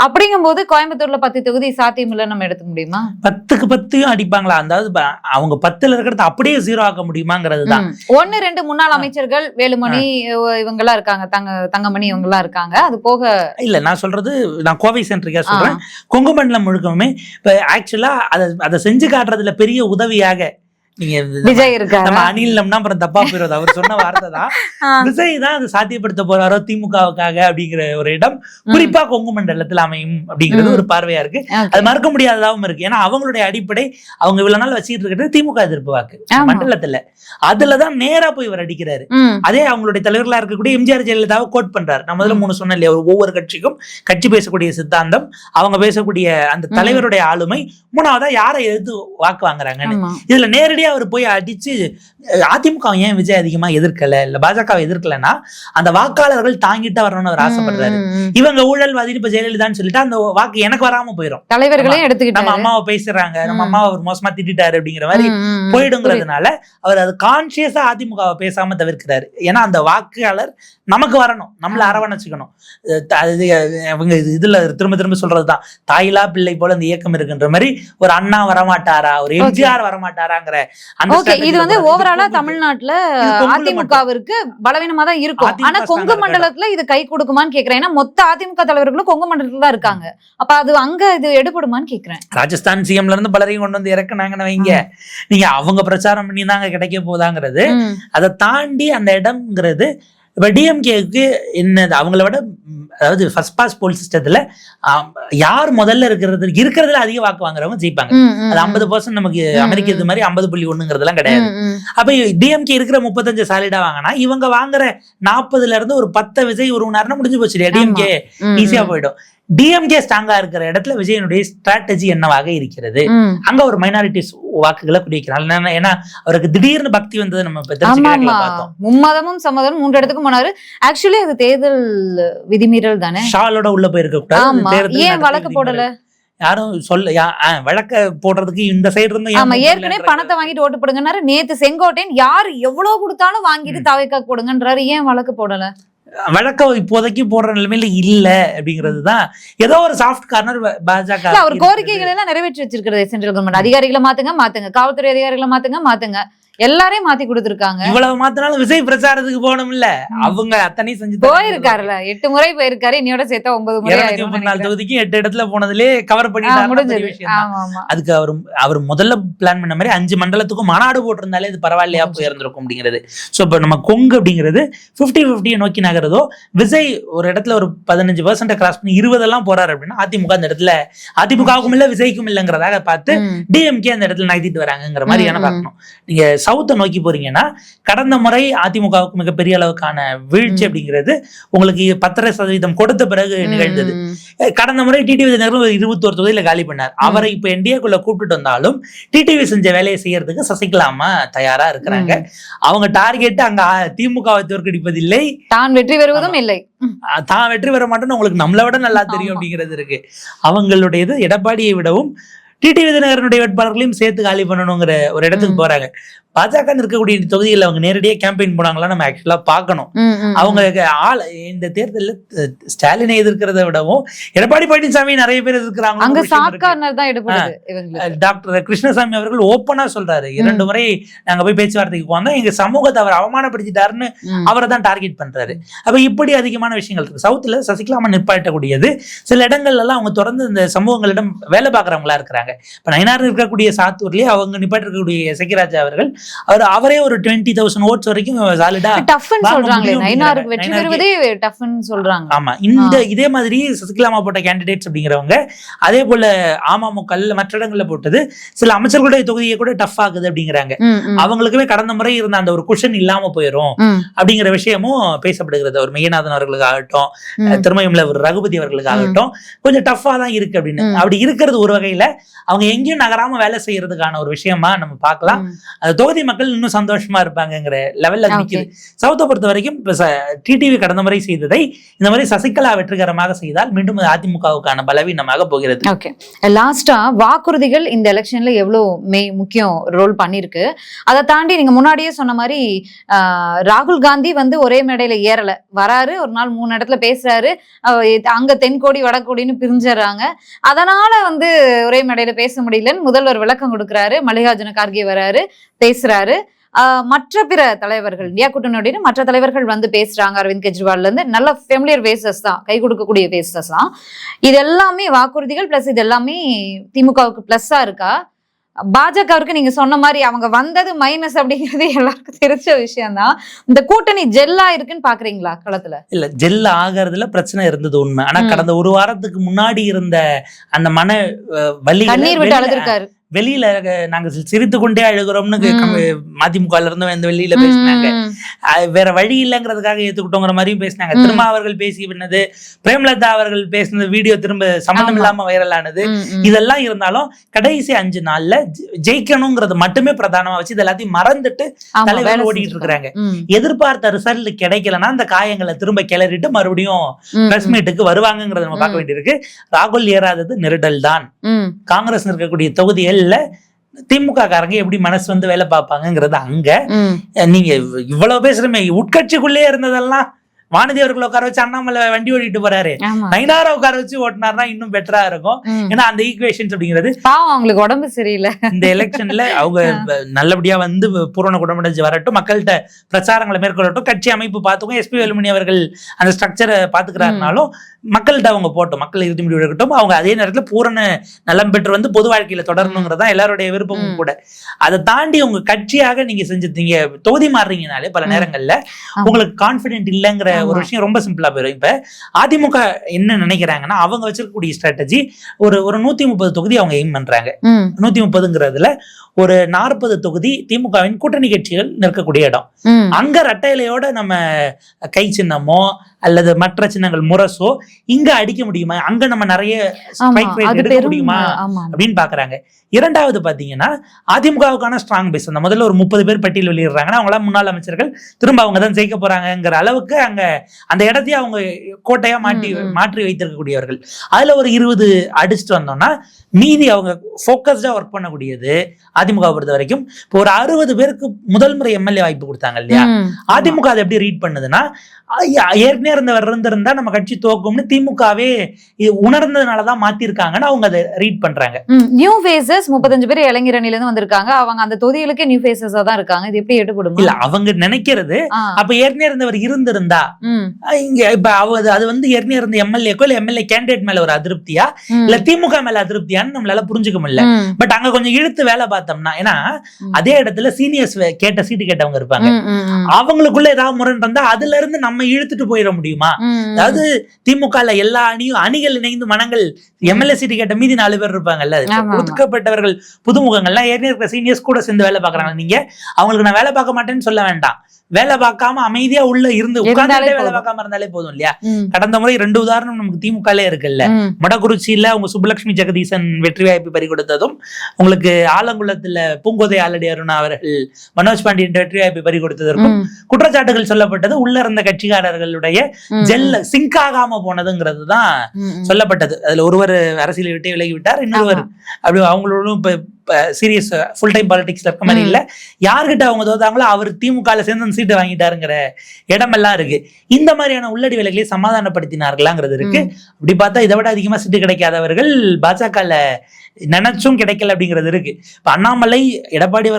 அப்படிங்கும் போது கோயம்புத்தூர்ல 10 தொகுதி சாத்தியம் இல்ல நம்ம எடுத்துக்க முடியுமா? 10க்கு 10 அடிப்பாங்களா? அதாவது அவங்க 10ல இருக்கிறது அப்படியே 0 ஆக்க முடியுமாங்கிறது தான். 1-2 முன்னாள் அமைச்சர்கள் வேலுமணி இவங்கெல்லாம் இருக்காங்க, தங்கமணி இவங்கெல்லாம் இருக்காங்க. அது போக இல்ல நான் சொல்றது, நான் கோவை சென்ட்ரிக்கா சொல்றேன். கொங்கு மண்டலம் முழுக்கவுமே இப்ப ஆக்சுவலா அதை செஞ்சு காட்டுறதுல பெரிய உதவியாக விஜய் இருக்காரு. நம்ம அணிலம்னா அப்புறம் தப்பா போயிடுறது. அவர் சொன்ன வார்த்தை தான், விஜய் தான் அதை சாத்தியப்படுத்த போறாரோ திமுகவுக்காக அப்படிங்கிற ஒரு இடம் குறிப்பா கொங்கு மண்டலத்துல அமையும் அப்படிங்கிறது ஒரு பார்வையா இருக்கு. அது மறக்க முடியாததாகவும் இருக்கு. ஏன்னா அவங்களுடைய அடிப்படை அவங்க இவ்வளவு நாள் வச்சுட்டு இருக்கிறது திமுக எதிர்ப்பு வாக்கு மண்டலத்துல, அதுலதான் நேரா போய் இவர் அடிக்கிறாரு. அதே அவங்களுடைய தலைவர்களா இருக்கக்கூடிய எம்ஜிஆர் ஜெயலலிதாவை கோட் பண்றாரு. நான் முதல்ல 3 சொன்னேன் இல்லையா, ஒவ்வொரு கட்சிக்கும் கட்சி பேசக்கூடிய சித்தாந்தம், அவங்க பேசக்கூடிய அந்த தலைவருடைய ஆளுமை, 3வதா யாரை எதிர்த்து வாக்கு வாங்குறாங்கன்னு. இதுல நேரடியா நேரடியா அவர் போய் அடிச்சு அதிமுக ஏன் விஜய் அதிகமா எதிர்க்கல இல்ல பாஜகவை எதிர்க்கலன்னா அந்த வாக்காளர்கள் தாங்கிட்டு வரணும்னு அவர் ஆசைப்படுறாரு. இவங்க ஊழல்வாதி இப்ப ஜெயலலிதான்னு சொல்லிட்டு அந்த வாக்கு எனக்கு வராம போயிடும், தலைவர்களே எடுத்துக்கிட்டு நம்ம அம்மாவை பேசுறாங்க, நம்ம அம்மாவை அவர் மோசமா திட்டாரு அப்படிங்கிற மாதிரி போயிடுங்கிறதுனால அவர் அது கான்சியஸா அதிமுகவை பேசாம தவிர்க்கிறாரு. ஏன்னா அந்த வாக்காளர் நமக்கு வரணும், நம்மள அரவணைச்சுக்கணும். அவங்க இதுல திரும்ப திரும்ப சொல்றதுதான் தாயிலா பிள்ளை போல இந்த இயக்கம் இருக்குன்ற மாதிரி ஒரு அண்ணா வரமாட்டாரா, ஒரு எம்ஜிஆர் வரமாட்டாராங்கிற அந்த இது வந்து ஓவராலா தமிழ்நாட்டுல அதிமுகவிற்கு பலவீனமா தான் இருக்கும். ஆனா கொங்கு மண்டலத்துல இது கை கொடுக்குமான்னு கேக்குறேன். ஏன்னா மொத்த அதிமுக தலைவர்களும் கொங்கு மண்டலத்துல தான் இருக்காங்க. அப்ப அது அங்க இது எடுபடுமான்னு கேக்குறேன். ராஜஸ்தான் சிஎம்ல இருந்து பலரையும் கொண்டு வந்து இறக்குனாங்கன்னு வைங்க, நீங்க அவங்க பிரச்சாரம் பண்ணி தாங்க கிடைக்க போதாங்கிறது. அதை தாண்டி அந்த இடம்ங்கிறது இப்ப டிஎம்கேக்கு என்னது, அவங்கள விட அதாவது ஃபர்ஸ்ட் பாஸ் போல் சிஸ்டத்துல யார் முதல்ல இருக்கிறதுல அதிக வாக்கு வாங்குறவங்க ஜெயிப்பாங்க. அது 50% நமக்கு அமெரிக்க இது மாதிரி 50.1ங்கிறதுலாம் கிடையாது. அப்ப டிஎம்கே இருக்கிற 35 சாலிடா வாங்கினா இவங்க வாங்குற 40ல இருந்து ஒரு 10 விஜய் உருவனாருன்னா முடிஞ்சு போச்சு, டிஎம்கே ஈஸியா போயிடும். டிஎம்கே ஸ்ட்ராங்கா இருக்கிற இடத்துல விஜயனுடைய ஸ்ட்ராட்டஜி என்னவாக இருக்கிறது, அங்க ஒரு மைனாரிட்டிஸ் வாக்குகளை குடிக்கிறாங்க. ஏன்னா அவருக்கு திடீர்னு பக்தி வந்தது நம்ம பார்த்தோம். மும்மதமும் சம்மதமும் 3 இடத்துக்கு போனாரு. ஆக்சுவலி அது தேர்தல் விதிமீறல் தானே, ஷாலோட உள்ள போயிருக்க கூடாது. ஏன் வழக்கு போடல யாரும் சொல்ல, வழக்க போடுறதுக்கு இந்த சைடு இருந்து ஏற்கனவே பணத்தை வாங்கிட்டு ஓட்டு போடுங்கன்னாரு. நேத்து செங்கோட்டையன் யாரு எவ்வளவு கொடுத்தாலும் வாங்கிட்டு தாவேக்கா போடுங்கன்றாரு. ஏன் வழக்கு போடல? வழக்க இப்போதைக்கு போடுற நிலைமையில இல்ல அப்படிங்கிறதுதான் ஏதோ ஒரு சாஃப்ட் கார்னர் பாஜக. அவர் கோரிக்கைகள் எல்லாம் நிறைவேற்றி வச்சிருக்கிறது. சென்ட்ரல் கவர்மெண்ட் அதிகாரிகளை மாத்துங்க, காவல்துறை அதிகாரிகளை மாத்துங்க, எல்லாரையும் மாத்தி கொடுத்திருக்காங்க. இவ்வளவு மாத்தினாலும் விஜய் பிரச்சாரத்துக்கு போகணும் இல்ல, அவங்க அத்தனை செஞ்சு போயிருக்காருல. 8 முறை போயிருக்காரு, இன்னையோட சேர்த்தா 9 முறை. 234 தொகுதிக்கு 8 இடத்துல போனதுலே கவர் பண்ணிட்டாரு. அதுக்கு அவர் முதல்ல பிளான் பண்ண மாதிரி 5 மண்டலத்துக்கும் மாநாடு போட்டிருந்தாலே இது பரவாயில்லையா போயிருந்திருக்கும் அப்படிங்கிறது. சோ இப்ப நம்ம கொங்கு அப்படிங்கிறது 50-50 நோக்கி நகரதோ, விஜய் ஒரு இடத்துல ஒரு 15% கிராஸ் பண்ணி 20 எல்லாம் போறாரு அப்படின்னா அதிமுக அந்த இடத்துல அதிமுகவுக்கும் இல்ல விஜய்க்கும் இல்லைங்கிறதாக பார்த்து டிஎம்கே அந்த இடத்துல நகர்த்திட்டு வராங்கிற மாதிரி என்ன பார்க்கணும். நீங்க சவுத்தை நோக்கி போறீங்கன்னா கடந்த முறை அதிமுகவுக்கு மிகப்பெரிய அளவுக்கான வீழ்ச்சி அப்படிங்கிறது உங்களுக்கு 10% கொடுத்த பிறகு நிகழ்ந்தது. கடந்த முறை டிடிவி தினகரன் 21 தொகுதியில காலி பண்ணார். அவரை இப்ப என்டிஏக்குள்ள கூப்பிட்டு வந்தாலும் டிடிவி செஞ்ச வேலையை செய்யறதுக்கு சசிகலா அம்மா தயாரா இருக்கிறாங்க. அவங்க டார்கெட் அங்க திமுகவை தோற்கடிப்பதில்லை, தான் வெற்றி பெறுவதும் இல்லை, தான் வெற்றி பெற மாட்டோம்னு உங்களுக்கு நம்மளை விட நல்லா தெரியும் அப்படிங்கிறது இருக்கு. அவங்களுடையது எடப்பாடியை விடவும் டிடிவி தினகரனுடைய வேட்பாளர்களையும் சேர்த்து காலி பண்ணணுங்கிற ஒரு இடத்துக்கு போறாங்க. பாஜக இருக்கக்கூடிய தொகுதியில் அவங்க நேரடியா கேம்பெயின் போனாங்களா நம்ம ஆக்சுவலா பார்க்கணும். அவங்க இந்த தேர்தலில் ஸ்டாலினை எதிர்க்கிறத விடவும் எடப்பாடி பழனிசாமி நிறைய பேர் எதிர்க்கிறாங்க. டாக்டர் கிருஷ்ணசாமி அவர்கள் ஓப்பனா சொல்றாரு, 2 முறை நாங்க போய் பேச்சுவார்த்தைக்கு போனோம், எங்க சமூகத்தை அவர் அவமானப்படுத்திட்டாருன்னு அவரை தான் டார்கெட் பண்றாரு. அப்ப இப்படி அதிகமான விஷயங்கள் இருக்கு. சவுத்துல சசிகலாமா நிற்பாட்டக்கூடியது சில இடங்கள்ல எல்லாம் அவங்க தொடர்ந்து இந்த சமூகங்களிடம் வேலை பார்க்கறவங்களா இருக்கிறாங்க. இப்ப நயினார் இருக்கக்கூடிய சாத்தூர்லயே அவங்க நிப்பாட்டு இருக்கக்கூடிய சசிகராஜா அவர்கள் அவரே ஒரு 20,000 ஓட்ஸ் வரைக்கும் சாலிடா சொல்றாங்க. ஆமா, இதே மாதிரி சசிகலாமா போட்ட கேண்டிடேட்ஸ் அப்படிங்கிறவங்க அதே போல அமமுக மற்ற இடங்கள்ல போட்டது சில அமைச்சர்களுடைய தொகுதியை கூட டஃப் ஆகுது அப்படிங்கிறாங்க. அவங்களுக்குமே கடந்த முறை இருந்த அந்த ஒரு குஷன் இல்லாம போயிரும் அப்படிங்கிற விஷயமும் பேசப்படுகிறது. ஒரு மெய்யநாதன் அவர்களுக்கு ஆகட்டும், திருமயம்ல ஒரு ரகுபதி அவர்களுக்கு ஆகட்டும் கொஞ்சம் டஃபா தான் இருக்கு அப்படின்னு. அப்படி இருக்கிறது ஒரு வகையில அவங்க எங்கேயும் நகராம வேலை செய்யறதுக்கான ஒரு விஷயமா நம்ம பார்க்கலாம். அந்த தொகுதி மக்கள் இன்னும் சந்தோஷமா இருப்பாங்கிற லெவல்ல நிக்குது. சவுத்தை பொறுத்த வரைக்கும் டிடிவி கடந்த முறை செய்ததை இந்த மாதிரி சசிகலா வெற்றிகரமாக செய்தால் மீண்டும் அதிமுகவுக்கான பலவீனமாக போகிறது. ஓகே, லாஸ்டா வாக்குறுதிகள் இந்த எலெக்ஷன்ல எவ்வளவு முக்கியம் ரோல் பண்ணிருக்கு. அதை தாண்டி நீங்க முன்னாடியே சொன்ன மாதிரி ராகுல் காந்தி வந்து ஒரே மேடையில ஏறல, வராரு, ஒரு நாள் 3 இடத்துல பேசுறாரு, அங்க தென்கோடி வடகோடின்னு பிரிஞ்சிடறாங்க. அதனால வந்து ஒரே மேடையில பேச முடியலன்னு முதல்வர் விளக்கம் கொடுக்குறாரு. மல்லிகார்ஜுன கார்கே வராரு, பேசுறாரு. மற்ற பிற தலைவர்கள், இந்தியா கூட்டணியோட மற்ற தலைவர்கள் வந்து பேசுறாங்க. அரவிந்த் கெஜ்ரிவால்ல இருந்து நல்ல ஃபெமிலியர் ஃபேஸஸ் தான், கை கொடுக்கக்கூடிய ஃபேஸஸ் தான். இது எல்லாமே வாக்குறுதிகள் பிளஸ் இது எல்லாமே திமுகவுக்கு பிளஸ்ஸா இருக்கா? பாஜகவுக்கு நீங்க சொன்ன மாதிரி அவங்க வந்தது மைனஸ் அப்படிங்கிறது எல்லாருக்கும் தெரிஞ்ச விஷயம் தான். இந்த கூட்டணி ஜெல்லா இருக்குன்னு பாக்குறீங்களா களத்துல? இல்ல, ஜெல் ஆகிறதுல பிரச்சனை இருந்தது உண்மை. ஆனா கடந்த ஒரு வாரத்துக்கு முன்னாடி இருந்த அந்த மன வலி கண்ணீர் விட்டு அழுதுருக்காரு வெளியில நாங்க சிரித்து கொண்டே அழுகிறோம்னு மதிமுகல இருந்து வந்து வெளியில பேசினாங்க. வேற வழி இல்லைங்கிறதுக்காக ஏத்துக்கிட்டோங்கிற மாதிரியும் பேசினாங்க. திரும்ப அவர்கள் பேசி பண்ணது, பிரேமலதா அவர்கள் பேசினது வீடியோ திரும்ப சம்பந்தம் இல்லாம வைரல் ஆனது. இதெல்லாம் இருந்தாலும் கடைசி 5 நாள்ல ஜெயிக்கணுங்கிறது மட்டுமே பிரதானமா வச்சு இது எல்லாத்தையும் மறந்துட்டு தலைவர் ஓடிட்டு இருக்கிறாங்க. எதிர்பார்த்த ரிசல்ட் கிடைக்கலன்னா அந்த காயங்களை திரும்ப கிளறிட்டு மறுபடியும் பிரஸ் மீட்டுக்கு வருவாங்கிறத நம்ம பார்க்க வேண்டியிருக்கு. ராகுல் ஏறாதது நெருடல் தான். காங்கிரஸ் இருக்கக்கூடிய தொகுதிகள்ல திமுக காரங்க எப்படி மனசு வந்து வேலை பார்ப்பாங்கிறது அங்க. நீங்க இவ்வளவு பேசுறமே, உட்கட்சிக்குள்ளே இருந்ததெல்லாம் வானதி அவர்களை உட்கார வச்சு அண்ணாமலை வண்டி ஓட்டிட்டு போறாரு, நயினாரை உட்கார வச்சு ஓட்டினார்னா இன்னும் பெட்டரா இருக்கும். ஏன்னா அந்த ஈக்குவேஷன்ஸ் அப்படிங்கிறது அவங்களுக்கு உடம்பு சரியில்லை. இந்த எலெக்ஷன்ல அவங்க நல்லபடியா வந்து பூரண குணமடைஞ்சு வரட்டும், மக்கள்கிட்ட பிரச்சாரங்களை மேற்கொள்ளட்டும், கட்சி அமைப்பு பார்த்துக்கும். எஸ்பி வேலுமணி அவர்கள் அந்த ஸ்ட்ரக்சரை பாத்துக்கிறாருனாலும் மக்கள்கிட்ட அவங்க போட்டோம், மக்கள் இறுதி முடிவு எடுக்கட்டும். அவங்க அதே நேரத்தில் பூரண நலம் பெற்று வந்து பொது வாழ்க்கையில தொடரணுங்கிறதா எல்லாருடைய விருப்பமும் கூட. அதை தாண்டி உங்க கட்சியாக நீங்க செஞ்சுட்டீங்க, தொகுதி மாறுறீங்கனாலே பல நேரங்கள்ல உங்களுக்கு கான்பிடென்ட் இல்லைங்கிற ஒரு விஷயம் ரொம்ப சிம்பிளா போயிடும். இப்ப அதிமுக என்ன நினைக்கிறாங்கன்னா, அவங்க வச்சிருக்கக்கூடிய ஸ்ட்ராட்டஜி ஒரு 130 தொகுதி அவங்க எய்ம் பண்றாங்க. 130ங்கிறதுல ஒரு 40 தொகுதி திமுகவின் கூட்டணி கட்சிகள் நிற்கக்கூடிய இடம். அங்க ரெட்டையிலையோட நம்ம கை சின்னமோ அல்லது மற்ற சின்னங்கள் முரசோ இங்க அடிக்க முடியுமா, அங்க நம்ம நிறைய எடுக்க முடியுமா அப்படின்னு பாக்குறாங்க. இரண்டாவது பாத்தீங்கன்னா, அதிமுகவுக்கான ஸ்ட்ராங் பேஸ் அந்த முதல்ல ஒரு 30 பேர் பட்டியல் வெளியிடுறாங்கன்னா அவங்களாம் முன்னாள் அமைச்சர்கள், திரும்ப அவங்க தான் ஜெயிக்க போறாங்கிற அளவுக்கு அங்க அந்த இடத்தையும் அவங்க கோட்டையா மாற்றி வைத்திருக்கக்கூடியவர்கள். அதுல ஒரு 20 அடிச்சுட்டு வந்தோம்னா மீதி அவங்க போக்கஸ்டா ஒர்க் பண்ணக்கூடியது. அதிமுக பொறுத்த வரைக்கும் இப்போ ஒரு 60 பேருக்கு முதல் முறை எம்எல்ஏ வாய்ப்பு கொடுத்தாங்க இல்லையா, அதிமுக அதை எப்படி ரீட் பண்ணுதுன்னா, ஏற்கனவே இருந்திருந்தா நம்ம கட்சி தோக்கும்னு திமுகவே உணர்ந்ததுனாலதான் மாத்திருக்காங்கன்னு அவங்க அதை ரீட் பண்றாங்க. நியூ ஃபேசஸ் 35 பேர் இளைஞர் அணில இருந்து வந்திருக்காங்க, அவங்க அந்த தொகுதிகளுக்கு நியூ ஃபேசஸா தான் இருக்காங்க. இது எப்படி எடுபடும்? இல்ல அவங்க நினைக்கிறது அப்ப ஏற்கனவே இருந்தவர் இருந்திருந்தா இங்க இப்ப அது வந்து ஏற்கனவே இருந்த எம்எல்ஏக்கோ இல்ல எம்எல்ஏ கேண்டிடேட் மேல ஒரு அதிருப்தியா இல்ல திமுக மேல அதிருப்தியான்னு நம்மளால புரிஞ்சுக்க முடியல. பட் அங்க கொஞ்சம் இழுத்து வேலை பார்த்தோம்னா, ஏன்னா அதே இடத்துல சீனியர்ஸ் கேட்ட சீட்டு கேட்டவங்க இருப்பாங்க, அவங்களுக்குள்ள ஏதாவது முரண் இருந்தா அதுல இருந்து நம்ம இழுத்துட்டு போயிட முடியுமா? அதாவது திமுக எல்லா அணிகள் இணைந்து மனங்கள் எம்எல்ஏ சீட்டு கேட்ட மீதி 4 பேர் இருப்பாங்கல்ல, ஒதுக்கப்பட்டவர்கள் புதுமுகங்கள்லாம் ஏற்கனவே இருக்கிற சீனியர்ஸ் கூட சேர்ந்து வேலை பாக்குறாங்க. நீங்க அவங்களுக்கு நான் வேலை பார்க்க மாட்டேன்னு சொல்ல வேண்டாம், வேலை பார்க்காம அமைதியா உள்ள இருந்து உட்கார்ந்துட்டே வேலை பார்க்காம இருந்தாலே போதும் இல்லையா? கடந்த முறை 2 உதாரணம் நமக்கு திமுகலே இருக்குல்ல. மொடக்குறிச்சியில அவங்க சுப்புலட்சுமி ஜெகதீசன் வெற்றி வாய்ப்பு பறி கொடுத்ததும், உங்களுக்கு ஆலங்குளத்துல பூங்கோதை ஆலடி அருணா அவர்கள் மனோஜ் பாண்டியன் வெற்றி வாய்ப்பு பறி கொடுத்ததற்கும் குற்றச்சாட்டுகள் சொல்லப்பட்டது உள்ள இருந்த கட்சிக்காரர்களுடைய ஜெல்ல சிங்க் ஆகாம போனதுங்கிறது தான் சொல்லப்பட்டது. அதுல ஒருவர் அரசியலை விட்டு விலகி விட்டார், இன்னொருவர் அப்படி அவங்களோட சீரியஸ் ஃபுல் டைம் பாலிடிக்ஸ்ல இருக்க மாதிரி இல்ல, யாருக்கிட்ட அவங்க தோத்தாங்களோ அவர் திமுக சேர்ந்து சீட்டு வாங்கிட்டாருங்கிற இடமெல்லாம் இருக்கு. இந்த மாதிரியான உள்ளடி வேலைகளை சமாதானப்படுத்தினார்களாங்கிறது இருக்கு. அப்படி பார்த்தா இதை விட அதிகமா சீட்டு கிடைக்காதவர்கள் பாஜக நினைச்சும் கிடைக்கல அப்படிங்கிறது இருக்கு. இப்ப அண்ணாமலை எடப்பாடி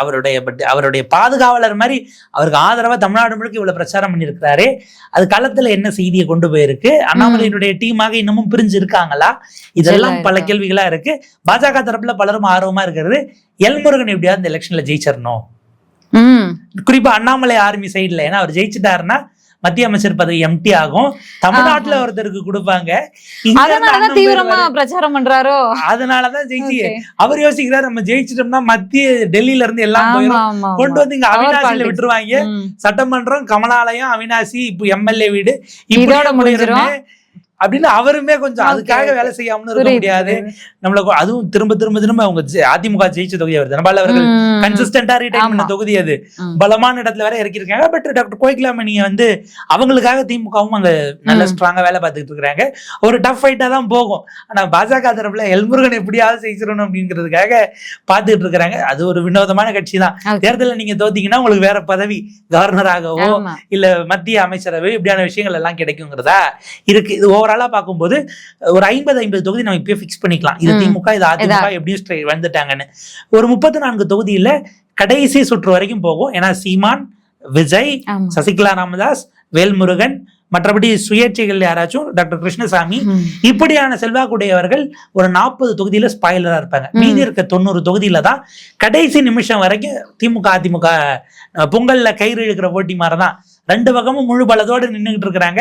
அவருடைய பாதுகாவலர் மாதிரி அவருக்கு ஆதரவா தமிழ்நாடு முழுக்க இவ்வளவு பிரச்சாரம் பண்ணியிருக்கிறாரு. அது களத்துல என்ன செய்தியை கொண்டு போயிருக்கு, அண்ணாமலையினுடைய டீமாக இன்னமும் பிரிஞ்சு இருக்காங்களா, இதெல்லாம் பல கேள்விகளா இருக்கு. பாஜக தரப்புல பலரும் ஆர்வமா இருக்கிறது எல்முருகன் எப்படியாவது இந்த எலெக்ஷன்ல ஜெயிச்சிடணும், குறிப்பா அண்ணாமலை ஆர்மி சைட்ல. ஏன்னா அவர் ஜெயிச்சுட்டாருன்னா மத்திய அமைச்சர் பதவி எம்டி ஆகும், தமிழ்நாட்டுல ஒருத்தருக்கு கொடுப்பாங்க, தீவிரமா பிரச்சாரம் பண்றாரோ அதனாலதான் ஜெயிச்சு அவர் யோசிக்கிறார் நம்ம ஜெயிச்சிட்டோம்னா மத்திய டெல்லியில இருந்து எல்லாம் போயிடும், கொண்டு வந்து இங்க அவினாசியில விட்டுருவாங்க, சட்டமன்றம் கமலாலயம் அவினாசி இப்போ எம்எல்ஏ வீடு இப்படியோட முடிஞ்சிடும் அப்படின்னு அவருமே கொஞ்சம் அதுக்காக வேலை செய்யாம இருக்க முடியாது. நம்மளுக்கு அதுவும் திரும்ப திரும்ப திரும்ப அவங்க அதிமுக ஜெயிச்ச தொகுதி வருது, நம்ம அவர்கள் கன்சிஸ்டன்டா ரிட்டைன் பண்ண தொகுதி, அது பலமான இடத்துல வேற இறக்கிருக்காங்க. பட் டாக்டர் கோகிலாமணி வந்து அவங்களுக்காக திமுகவும் அங்க நல்ல ஸ்ட்ராங்கா வேலை பார்த்துட்டு இருக்காங்க. ஒரு டஃப் ஃபைட்டா தான் போகும். ஆனா பாஜக தரப்புல எல்முருகன் எப்படியாவது ஜெயிச்சிடணும் அப்படிங்கிறதுக்காக பார்த்துட்டு இருக்காங்க. அது ஒரு வினோதமான கட்சி தான். தேர்தலில் நீங்க தோத்தீங்கன்னா உங்களுக்கு வேற பதவி, கவர்னராகவோ இல்ல மத்திய அமைச்சரவை இப்படியான விஷயங்கள் எல்லாம் கிடைக்குங்கிறதா இருக்கு. இது ஓவராலா பார்க்கும்போது ஒரு 50 தொகுதி நம்ம இப்பயே பிக்ஸ் பண்ணிக்கலாம். இது திமுக இது அதிமுக எப்படியும் வந்துட்டாங்கன்னு. ஒரு 34 தொகுதியில கடைசி சுற்று வரைக்கும் போகும். ஏன்னா சீமான், விஜய், சசிகலா ராமதாஸ், வேல்முருகன், மற்றபடி சுயேட்சைகள் யாராச்சும் டாக்டர் கிருஷ்ணசாமி இப்படியான செல்வாக்குடையவர்கள் ஒரு 40 தொகுதியில ஸ்பாயிலரா இருப்பாங்க. மீதி இருக்க 90 தொகுதியில தான் கடைசி நிமிஷம் வரைக்கும் திமுக அதிமுக பொங்கல்ல கயிறு இழுக்கிற போட்டி மாதிரிதான் 2 பக்கமும் முழு பலத்தோடு நின்றுகிட்டு இருக்கிறாங்க.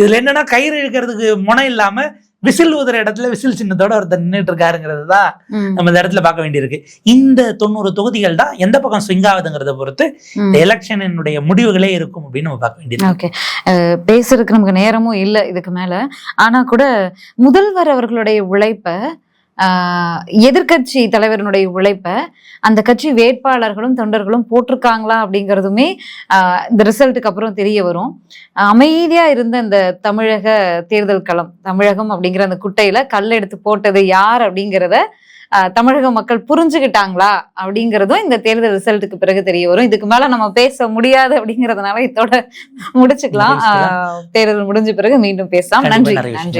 இதுல என்னன்னா கயிறு இழுக்கிறதுக்கு முனை இல்லாம விசில் ஊதுற இடத்துல விசில் சின்னத்தோட ஒருத்தர் நின்றுட்டு இருக்காருங்கிறது தான் ம், நம்ம இந்த இடத்துல பார்க்க வேண்டியிருக்கு. இந்த 90 தொகுதிகள் தான் எந்த பக்கம் ஸ்விங் ஆகுதுங்கிறத பொறுத்து ம். எலெக்ஷனுடைய முடிவுகளே இருக்கும் அப்படின்னு நம்ம பார்க்க வேண்டியிருக்கு. ஓகே, பேசுறதுக்கு நமக்கு நேரமும் இல்லை இதுக்கு மேல. ஆனா கூட முதல்வர் அவர்களுடைய உழைப்ப, எதிர்க்கட்சி தலைவருடைய உழைப்ப அந்த கட்சி வேட்பாளர்களும் தொண்டர்களும் போட்டிருக்காங்களா அப்படிங்கிறதுமே இந்த ரிசல்ட்டுக்கு அப்புறம் தெரிய வரும். அமைதியா இருந்த இந்த தமிழக தேர்தல் களம், தமிழகம் அப்படிங்கிற அந்த குட்டையில கல் எடுத்து போட்டது யார் அப்படிங்கிறத தமிழக மக்கள் புரிஞ்சுக்கிட்டாங்களா அப்படிங்கிறதும் இந்த தேர்தல் ரிசல்ட்டுக்கு பிறகு தெரிய வரும். இதுக்கு மேல நம்ம பேச முடியாது அப்படிங்கறதுனால இதோட முடிச்சுக்கலாம். தேர்தல் முடிஞ்ச பிறகு மீண்டும் பேசலாம். கண்டிப்பா நன்றி நிறைய நன்றி.